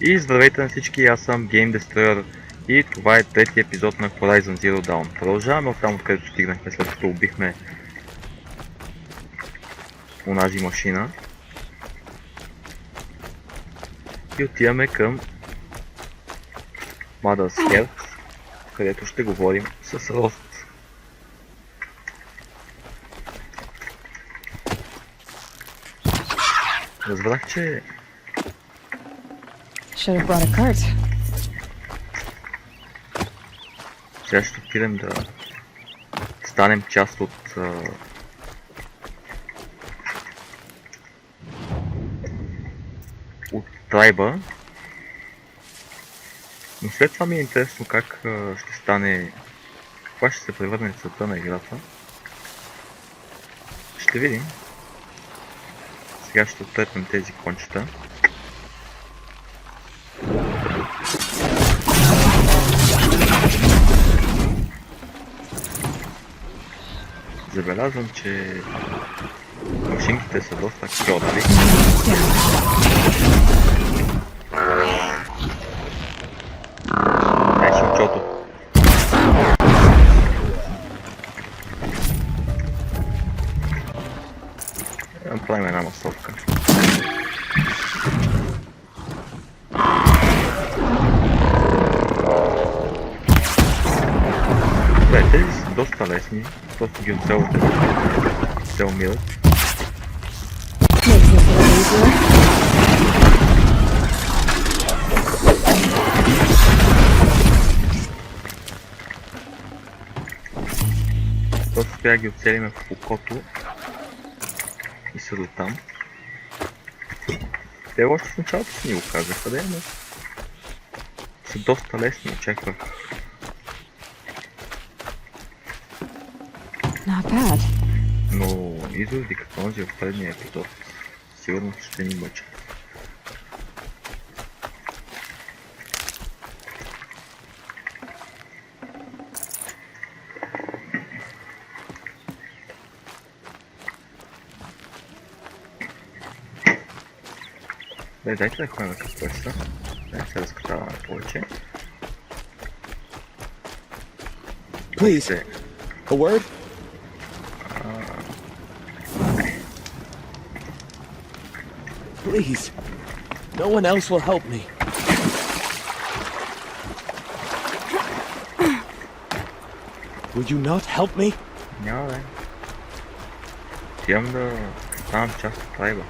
И здравейте на всички, аз съм Game Destroyer и това е третия епизод на Horizon Zero Dawn. Продължаваме оттам, откъдето стигнахме, след като убихме онази машина. И отиваме към Mother's Heart, където ще говорим с Рост. Разбрах, че сега ще отидем да станем част от трайба. Но след това ми е интересно как ще стане, каква ще се превърне целта на играта. Ще видим. Сега ще оттърпим тези кончета. Забелязвам, че машинките са доста кротви. Дай шумчото. Направим една масовка. Тези са доста лесни, просто ги се умират. Просто трябва да ги оцелиме в окото и са до там. Те още в началото си ни го казаха, да, но са доста лесни, очаквах. Но изрази като онзи в предния епизод, сигурно ще ни мъчат. Дайте да ходим към квеста. Дайте се разкатаваме повече. Please, a word? Please, no one else will help me. Would you not help me? Няма да. Отивам да ставам част от трайба.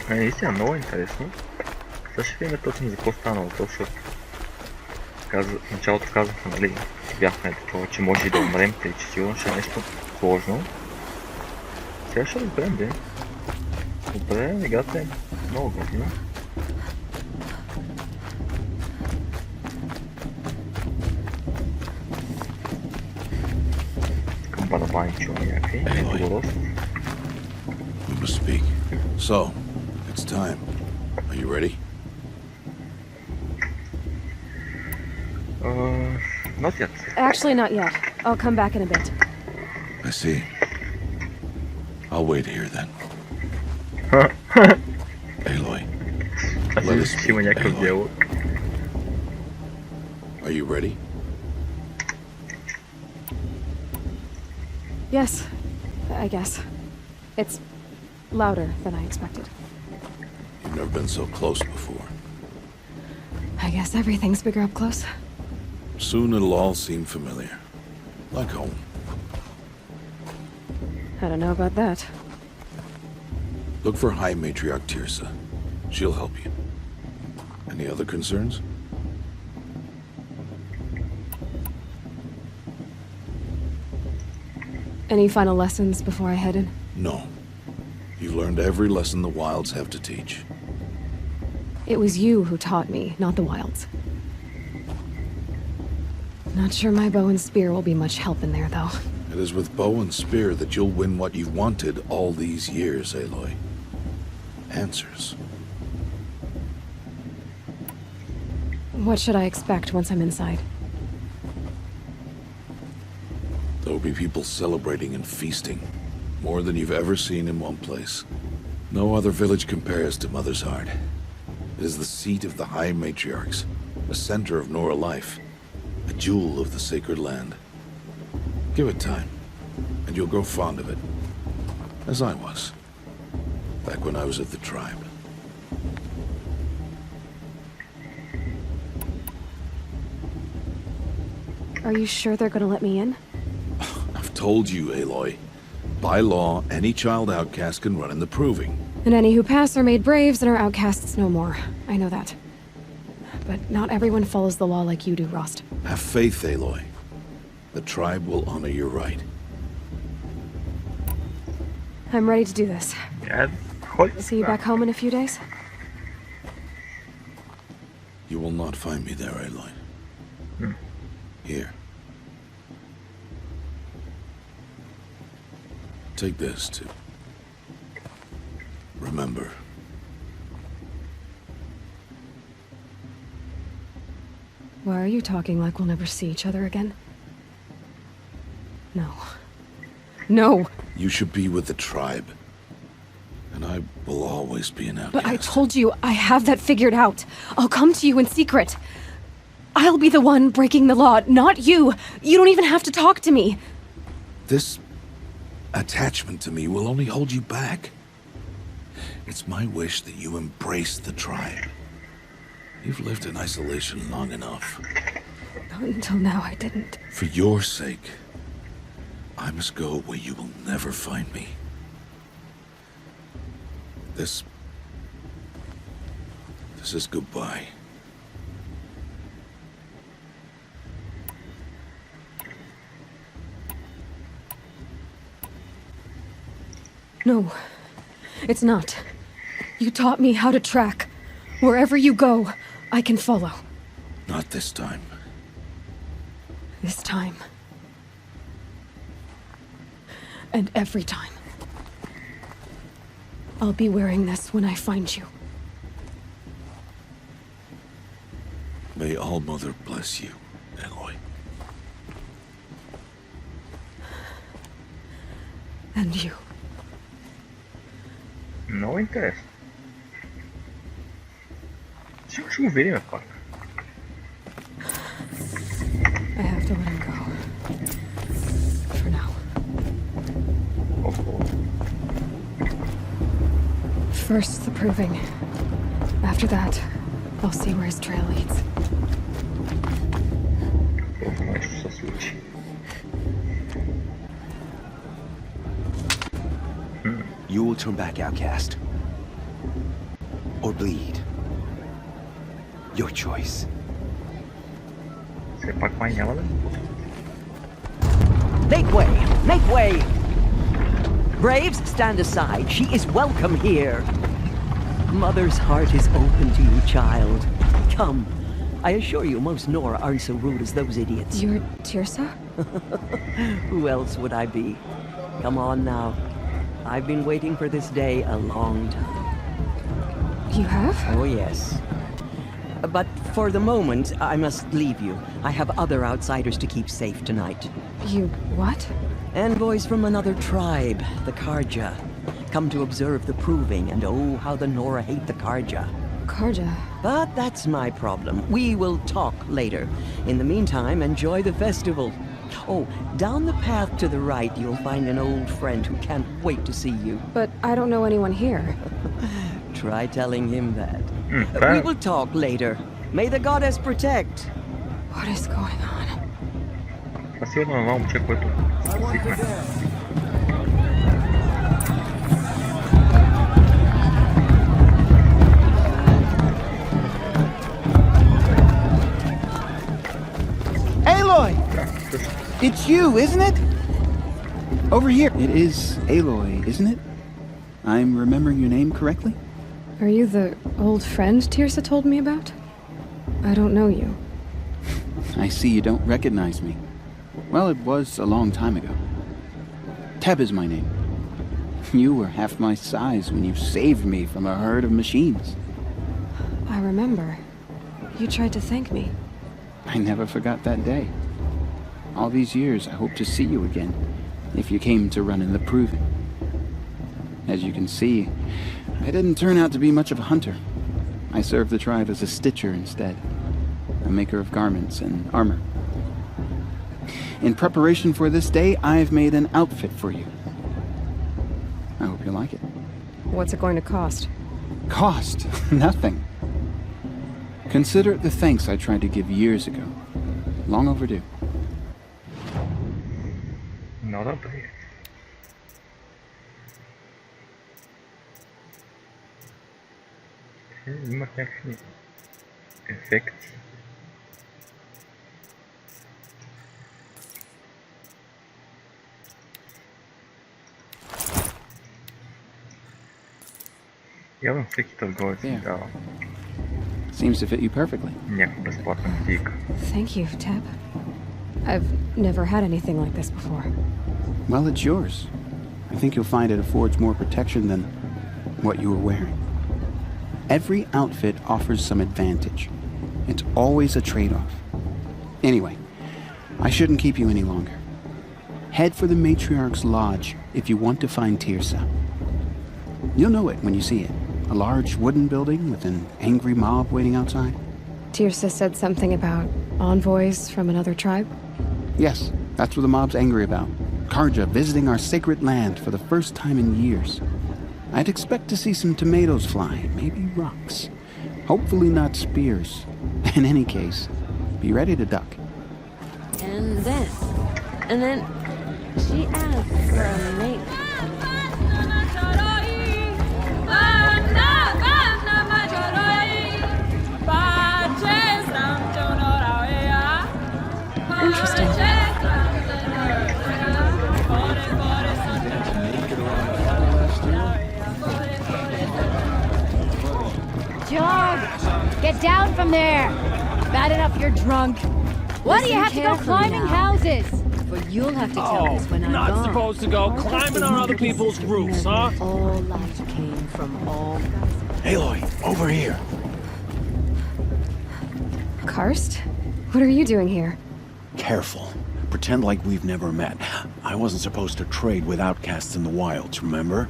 Наистина много интересно. Сега ще видим точно за какво стана въпрос, защото в началото казахме, нали, бяхме такова, че може и да умрем, тъй че сигурно ще е нещо сложно. Сега ще разберем, бе. Добре, играта е много готина. Към барабани чуваме някакви. Ето го Рост. We must speak. So, it's time. Are you ready? Not yet. Actually, not yet. I'll come back in a bit. I see. I'll wait here then. Aloy, let us speak, Има някакъв Aloy. диалог. Are you ready? Yes, I guess. It's louder than I expected. You've never been so close before. I guess everything's bigger up close. Soon it'll all seem familiar. Like home. I don't know about that. Look for High Matriarch Tirsa. She'll help you. Any other concerns? Any final lessons before I head in? No. You've learned every lesson the Wilds have to teach. It was you who taught me, not the Wilds. Not sure my bow and spear will be much help in there, though. It is with bow and spear that you'll win what you've wanted all these years, Aloy. Answers. What should I expect once I'm inside? There will be people celebrating and feasting. More than you've ever seen in one place. No other village compares to Mother's Heart. It is the seat of the High Matriarchs, a center of Nora life, a jewel of the sacred land. Give it time, and you'll grow fond of it. As I was, back when I was at the tribe. Are you sure they're gonna let me in? I've told you, Aloy. By law, any child outcast can run in the proving. And any who pass are made braves and are outcasts no more. I know that. But not everyone follows the law like you do, Rost. Have faith, Aloy. The tribe will honor your right. I'm ready to do this. Ходь. See you back home in a few days? You will not find me there, Aloy. Here. Take this, too. Remember. Why are you talking like we'll never see each other again? No. No! You should be with the tribe. And I will always be an outcast. But I told you, I have that figured out. I'll come to you in secret. I'll be the one breaking the law, not you. You don't even have to talk to me. This attachment to me will only hold you back. It's my wish that you embrace the tribe. You've lived in isolation long enough. Not until now, I didn't. For your sake, I must go where you will never find me. This is goodbye. No, it's not. You taught me how to track. Wherever you go, I can follow. Not this time. This time. And every time. I'll be wearing this when I find you. May All-Mother bless you, Aloy. And you. Много интересно. Сигурно ще го видим пак. I have to let him go. For now. Охо. First the proving. After that, I'll see where his trail leads. Какво нещо се случи? You will turn back, outcast. Or bleed. Your choice. Все пак май няма да ни пуснат. Make way! Make way! Braves, stand aside. She is welcome here. Mother's heart is open to you, child. Come. I assure you, most Nora aren't so rude as those idiots. You're Tirsa? Who else would I be? Come on now. I've been waiting for this day a long time. You have? Oh, yes. But for the moment, I must leave you. I have other outsiders to keep safe tonight. You what? Envoys from another tribe, the Karja. Come to observe the proving, and oh, how the Nora hate the Karja. Karja. But that's my problem. We will talk later. In the meantime, enjoy the festival. Oh, down the path to the right, you'll find an old friend who can't wait to see you. But I don't know anyone here. Try telling him that. fair. We will talk later. May the goddess protect. What is going on? Това сигурно е едно момче, което спасихме. Aloy! Също. It's you, isn't it? Over here. It is Aloy, isn't it? I'm remembering your name correctly? Are you the old friend Tirsa told me about? I don't know you. I see you don't recognize me. Well, it was a long time ago. Teb is my name. You were half my size when you saved me from a herd of machines. I remember. You tried to thank me. I never forgot that day. All these years, I hope to see you again, if you came to run in the proving. As you can see, I didn't turn out to be much of a hunter. I served the tribe as a stitcher instead, a maker of garments and armor. In preparation for this day, I've made an outfit for you. I hope you like it. What's it going to cost? Cost? Nothing. Consider it the thanks I tried to give years ago. Long overdue. No, добре. Имат някакви ефекти. Явно всеки търговец ми дава Seems to fit you perfectly. някаква безплатна музика. Thank you, Teb. I've never had anything like this before. Well, it's yours. I think you'll find it affords more protection than what you were wearing. Every outfit offers some advantage. It's always a trade-off. Anyway, I shouldn't keep you any longer. Head for the Matriarch's Lodge if you want to find Tirsa. You'll know it when you see it. A large wooden building with an angry mob waiting outside. Tirsa said something about envoys from another tribe? Yes, that's what the mob's angry about. Karja visiting our sacred land for the first time in years. I'd expect to see some tomatoes fly, maybe rocks. Hopefully not spears. In any case, be ready to duck. And then she asked for a mate. Interesting. John, get down from there. Bad enough you're drunk. Why do you have to go climbing houses? But you'll have to tell us when I'm Not gone. supposed to go climbing on other people's roofs, huh? All life came from all. Aloy, over here. Karst? What are you doing here? Careful. Pretend like we've never met. I wasn't supposed to trade with outcasts in the wilds, remember?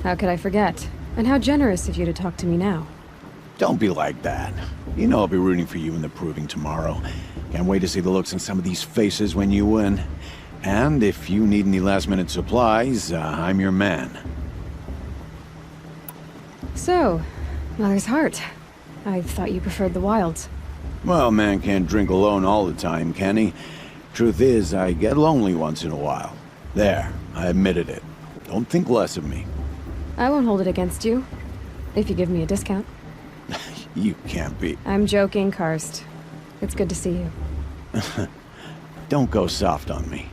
How could I forget? And how generous of you to talk to me now. Don't be like that. You know I'll be rooting for you in the proving tomorrow. Can't wait to see the looks on some of these faces when you win. And if you need any last-minute supplies, I'm your man. So, Mother's Heart. I thought you preferred the wilds. Well, man can't drink alone all the time, can he? Truth is, I get lonely once in a while. There, I admitted it. Don't think less of me. I won't hold it against you. If you give me a discount. You can't be. I'm joking, Karst. It's good to see you. Don't go soft on me.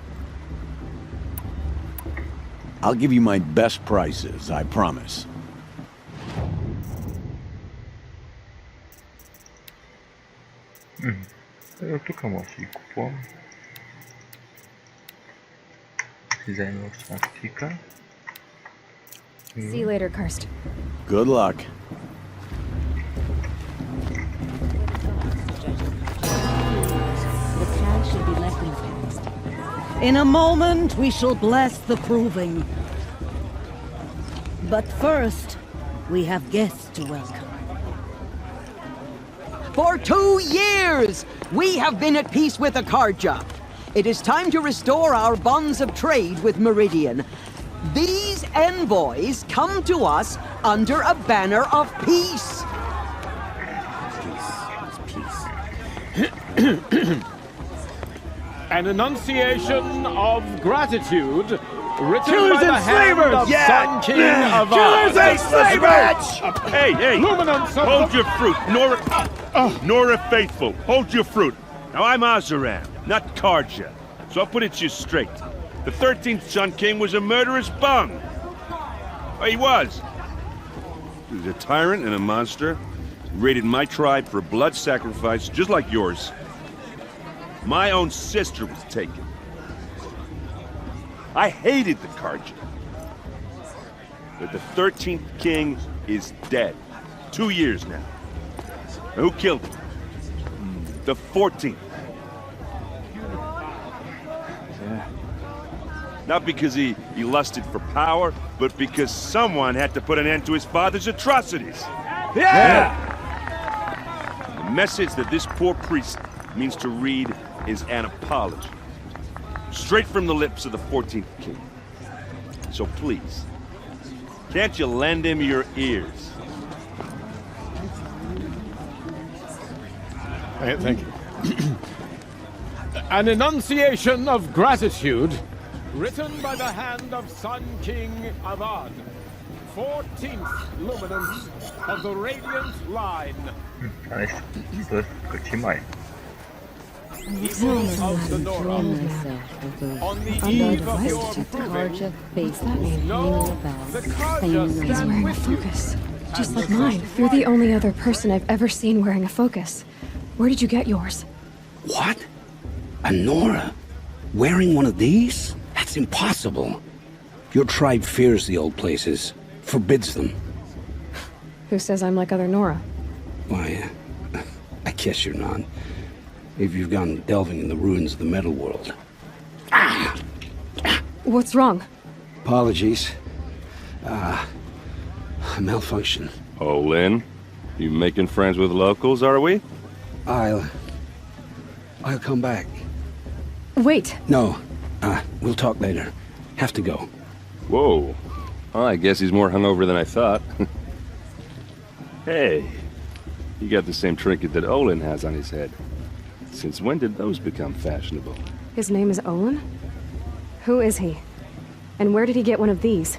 I'll give you my best prices, I promise. Тук може да ги купувам. Си вземем още една кутийка. See you later, Karst. Good luck. The path should be left unpassed. In a moment, we shall bless the proving. But first, we have guests to welcome. For 2 years, we have been at peace with Akarja. It is time to restore our bonds of trade with Meridian. These envoys come to us under a banner of peace. An enunciation of gratitude written Killers by the and hand slavers! of Yeah! Sun King of Killers and slavers! Hey, hey! Luminance of Hold the- your fruit, Nora Faithful. Hold your fruit. Now I'm Azaram, not Karja, so I'll put it to you straight. The 13th Sun King was a murderous bum. Oh, he was. He was a tyrant and a monster. Raided my tribe for blood sacrifice, just like yours. My own sister was taken. I hated the Karja. But the 13th king is dead. 2 years now. Now, who killed him? The 14th. Not because he lusted for power, but because someone had to put an end to his father's atrocities. Yeah! The message that this poor priest means to read is an apology. Straight from the lips of the 14th king. So please, can't you lend him your ears? Thank you. An enunciation of gratitude written by the hand of Sun King Avad, 14th luminance of the radiant line. People of the Nora, on the eve of your proving, know the Karja He's stand wearing a with you. focus, just like mine. You're the only other person I've ever seen wearing a focus. Where did you get yours? What? A Nora? Wearing one of these? That's impossible. Your tribe fears the old places, forbids them. Who says I'm like other Nora? Why, I guess you're not. If you've gone delving in the ruins of the metal world. What's wrong? Apologies. A malfunction. Oh, Lynn, you making friends with locals, are we? I'll come back. Wait. No, we'll talk later. Have to go. Whoa. Well, I guess he's more hungover than I thought. Hey, you got the same trinket that Olin has on his head. Since when did those become fashionable? His name is Olin? Who is he? And where did he get one of these?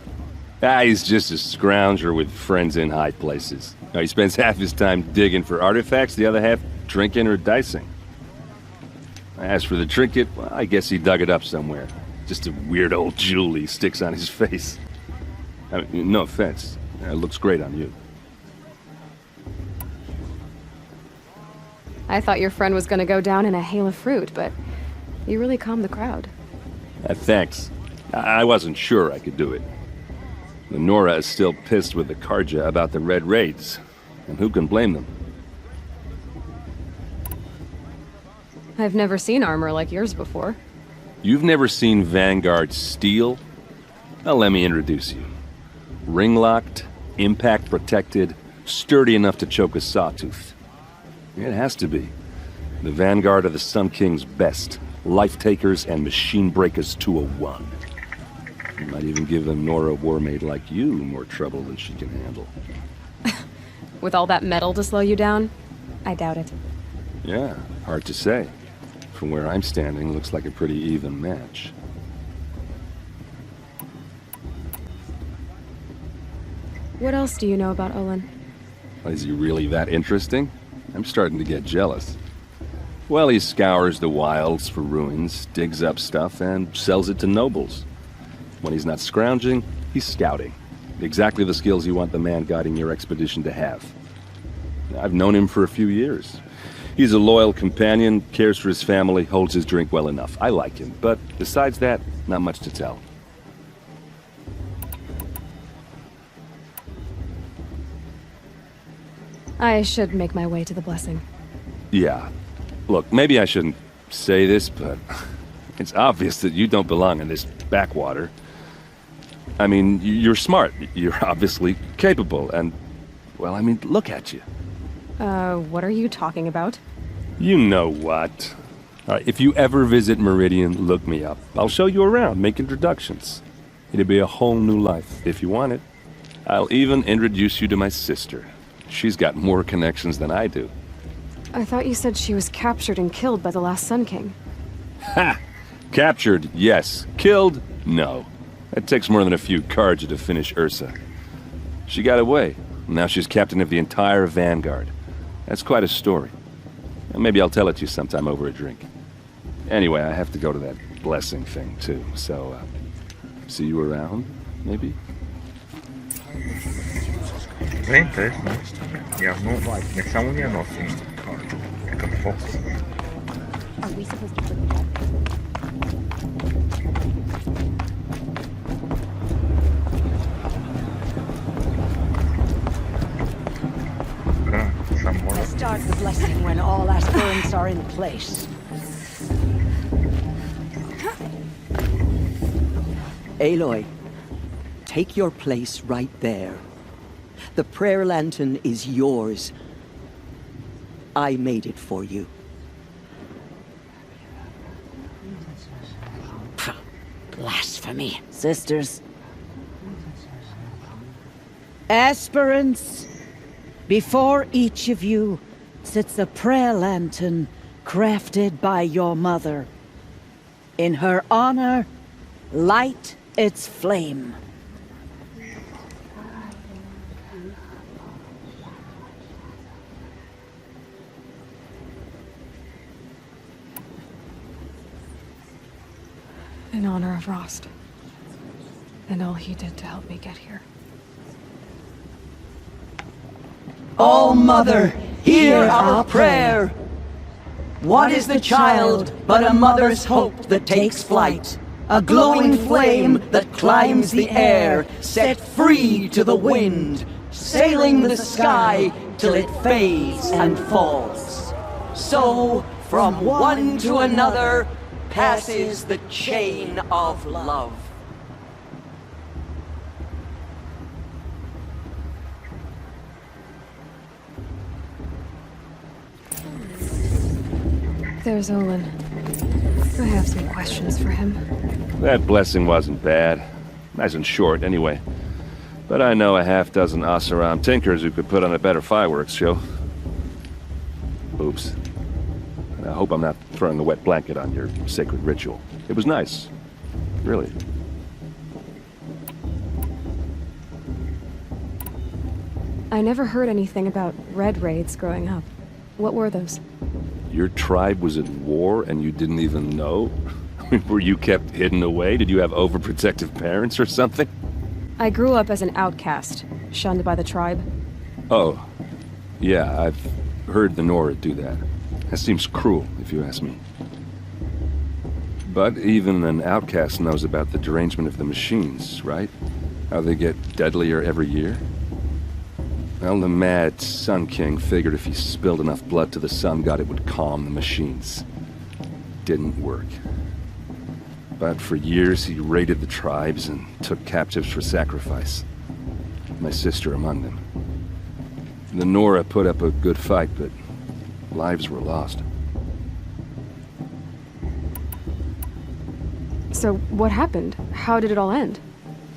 He's just a scrounger with friends in high places. He spends half his time digging for artifacts, the other half drinking or dicing. As for the trinket, well, I guess he dug it up somewhere. Just a weird old jewel he sticks on his face. I mean, no offense. It looks great on you. I thought your friend was gonna go down in a hail of fruit, but you really calmed the crowd. Thanks. I wasn't sure I could do it. The Nora is still pissed with the Karja about the Red Raids, and who can blame them? I've never seen armor like yours before. You've never seen Vanguard steel? Well, let me introduce you. Ring-locked, impact-protected, sturdy enough to choke a sawtooth. It has to be. The Vanguard are the Sun King's best. Life-takers and machine-breakers to a one. You might even give a Nora warmaid like you more trouble than she can handle. With all that metal to slow you down? I doubt it. Yeah, hard to say. From where I'm standing, looks like a pretty even match. What else do you know about Olin? Is he really that interesting? I'm starting to get jealous. Well, he scours the wilds for ruins, digs up stuff, and sells it to nobles. When he's not scrounging, he's scouting. Exactly the skills you want the man guiding your expedition to have. I've known him for a few years. He's a loyal companion, cares for his family, holds his drink well enough. I like him, but besides that, not much to tell. I should make my way to the blessing. Yeah. Look, maybe I shouldn't say this, but it's obvious that you don't belong in this backwater. I mean, you're smart. You're obviously capable, and, well, I mean, look at you. What are you talking about? You know what. If you ever visit Meridian, look me up. I'll show you around, make introductions. It'll be a whole new life, if you want it. I'll even introduce you to my sister. She's got more connections than I do. I thought you said she was captured and killed by the last Sun King. Ha! Captured, yes. Killed, no. It takes more than a few Karja to finish Ursa. She got away. Now she's captain of the entire Vanguard. That's quite a story. And maybe I'll tell it to you sometime over a drink. Anyway, I have to go to that blessing thing, too. So, see you around, maybe? Добре, интересно. Явно не само ние носим такъв фокус. Let's start the blessing when all aspirants are in place. Aloy, take your place right there. The prayer lantern is yours. I made it for you. Blasphemy. Sisters. Aspirants, before each of you sits a prayer lantern crafted by your mother. In her honor, light its flame. In honor of Rost. And all he did to help me get here. All Mother, hear our prayer. What is the child but a mother's hope that takes flight? A glowing flame that climbs the air, set free to the wind, sailing the sky till it fades and falls. So, from one to another, passes the chain of love. There's Olin. I have some questions for him. That blessing wasn't bad. Nice and short, anyway. But I know a half-dozen Oseram tinkers who could put on a better fireworks show. Oops. I hope I'm not throwing a wet blanket on your sacred ritual. It was nice. Really. I never heard anything about red raids growing up. What were those? Your tribe was at war and you didn't even know? Were you kept hidden away? Did you have overprotective parents or something? I grew up as an outcast, shunned by the tribe. Oh. Yeah, I've heard the Nora do that. That seems cruel, if you ask me. But even an outcast knows about the derangement of the machines, right? How they get deadlier every year? Well, the mad Sun King figured if he spilled enough blood to the Sun God, it would calm the machines. Didn't work. But for years, he raided the tribes and took captives for sacrifice. My sister among them. The Nora put up a good fight, but lives were lost. So, what happened? How did it all end?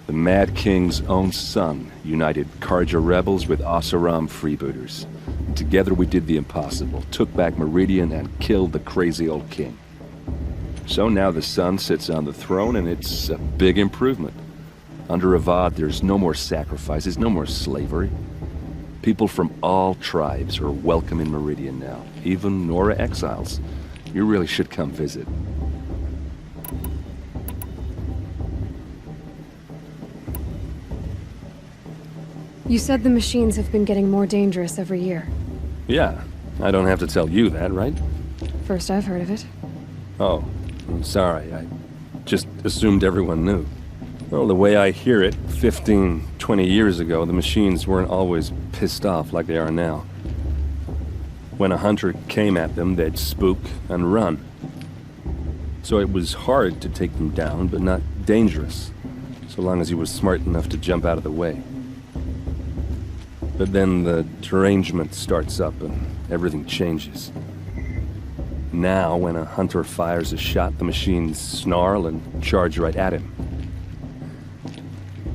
The Mad King's own son united Karja rebels with Oseram freebooters. Together we did the impossible, took back Meridian and killed the crazy old king. So now the son sits on the throne and it's a big improvement. Under Avad there's no more sacrifices, no more slavery. People from all tribes are welcome in Meridian now, even Nora exiles. You really should come visit. You said the machines have been getting more dangerous every year. Yeah, I don't have to tell you that, right? First I've heard of it. Oh, I'm sorry. I just assumed everyone knew. Well, the way I hear it, 15, 20 years ago, the machines weren't always pissed off like they are now. When a hunter came at them, they'd spook and run. So it was hard to take them down, but not dangerous, so long as he was smart enough to jump out of the way. But then the derangement starts up and everything changes. Now, when a hunter fires a shot, the machines snarl and charge right at him.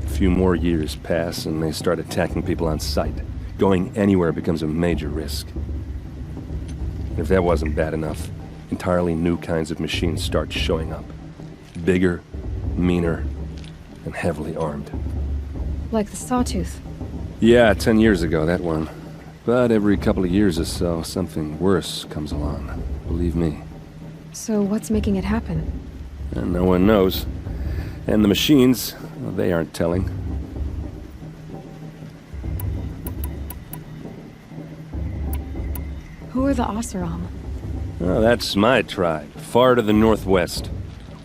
A few more years pass and they start attacking people on sight. Going anywhere becomes a major risk. If that wasn't bad enough, entirely new kinds of machines start showing up. Bigger, meaner, and heavily armed. Like the Sawtooth. Yeah, 10 years ago, that one. But every couple of years or so, something worse comes along. Believe me. So what's making it happen? And no one knows. And the machines, well, they aren't telling. Who are the Oseram? Oh, that's my tribe, far to the northwest.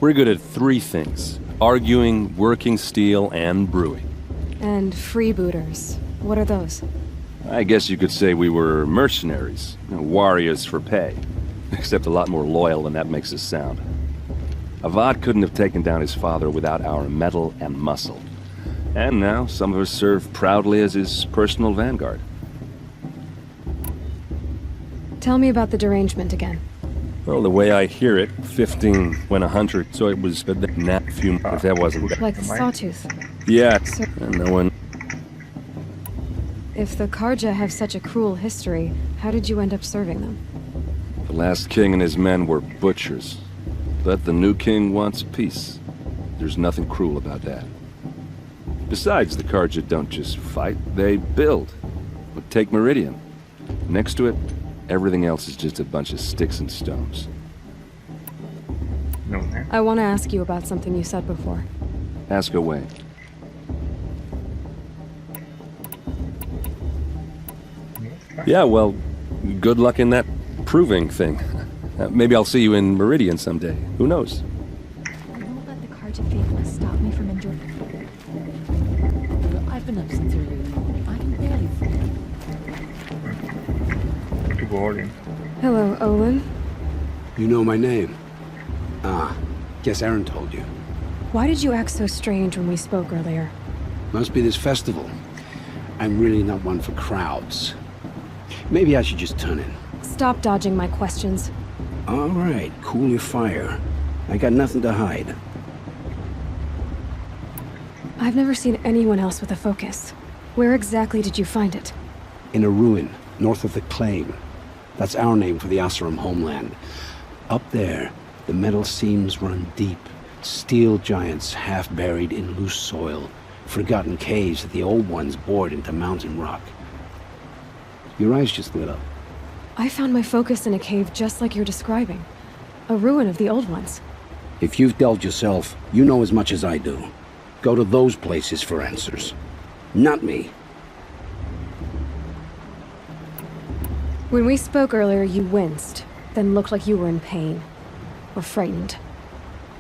We're good at three things. Arguing, working steel, and brewing. And freebooters. What are those? I guess you could say we were mercenaries. Warriors for pay. Except a lot more loyal than that makes us sound. Avad couldn't have taken down his father without our metal and muscle. And now some of us serve proudly as his personal vanguard. Tell me about the derangement again. Well, the way I hear it, 15 went 100, so it was a nap few if that wasn't bad. Like the sawtooth. Yeah, and no one... If the Karja have such a cruel history, how did you end up serving them? The last king and his men were butchers. But the new king wants peace. There's nothing cruel about that. Besides, the Karja don't just fight, they build. But take Meridian. Next to it, everything else is just a bunch of sticks and stones. No, man. I want to ask you about something you said before. Ask away. Yeah, well, good luck in that proving thing. Maybe I'll see you in Meridian someday. Who knows? I won't let the Karja faithfulness stop me from enjoying. I've been up since early in the morning. I can barely think. Hello, Olin. You know my name? Ah, guess Aaron told you. Why did you act so strange when we spoke earlier? Must be this festival. I'm really not one for crowds. Maybe I should just turn in. Stop dodging my questions. All right, cool your fire. I got nothing to hide. I've never seen anyone else with a focus. Where exactly did you find it? In a ruin, north of the Claim. That's our name for the Asuram homeland. Up there, the metal seams run deep. Steel giants half buried in loose soil. Forgotten caves that the old ones bored into mountain rock. Your eyes just lit up. I found my focus in a cave just like you're describing. A ruin of the old ones. If you've delved yourself, you know as much as I do. Go to those places for answers. Not me. When we spoke earlier, you winced, then looked like you were in pain. Or frightened.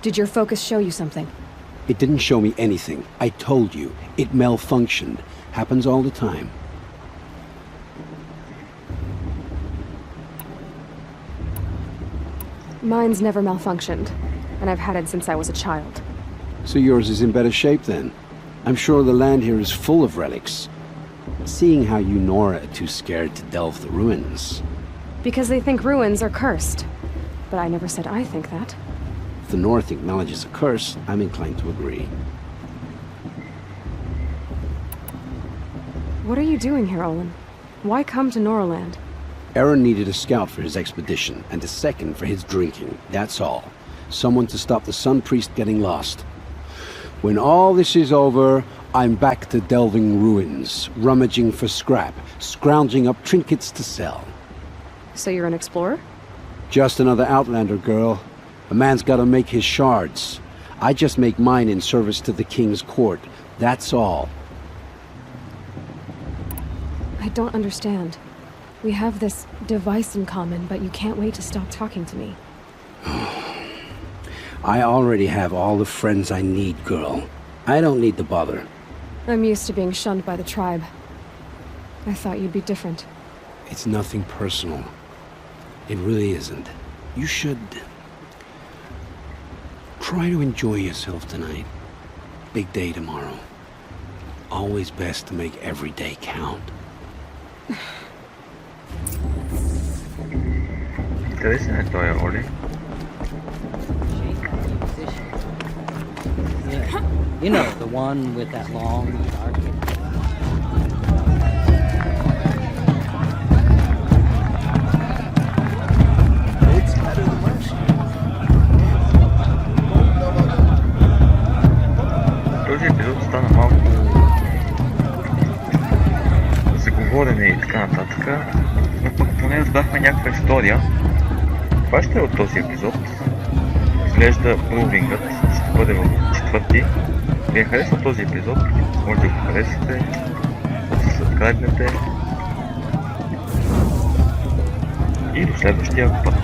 Did your focus show you something? It didn't show me anything. I told you. It malfunctioned. Happens all the time. Mine's never malfunctioned, and I've had it since I was a child. So yours is in better shape then. I'm sure the land here is full of relics. Seeing how you Nora are too scared to delve the ruins. Because they think ruins are cursed. But I never said I think that. If the North acknowledges a curse, I'm inclined to agree. What are you doing here, Olin? Why come to Noraland? Aaron needed a scout for his expedition, and a second for his drinking. That's all. Someone to stop the Sun Priest getting lost. When all this is over, I'm back to delving ruins, rummaging for scrap, scrounging up trinkets to sell. So you're an explorer? Just another Outlander, girl. A man's gotta make his shards. I just make mine in service to the King's court. That's all. I don't understand. We have this device in common, but you can't wait to stop talking to me. I already have all the friends I need, girl. I don't need to bother. I'm used to being shunned by the tribe. I thought you'd be different. It's nothing personal. It really isn't. You should... try to enjoy yourself tonight. Big day tomorrow. Always best to make every day count. Интересен е този Оли. You know, the one with that long, dark... It's better than most. Този епизод стана малко заговорене и така нататък, но пък поне разбрахме някаква история. Това ще е от този епизод. Изглежда прувингът ще бъде в четвърти. Вие харесва този епизод, може да го харесате, да се събграднете и до следващия път.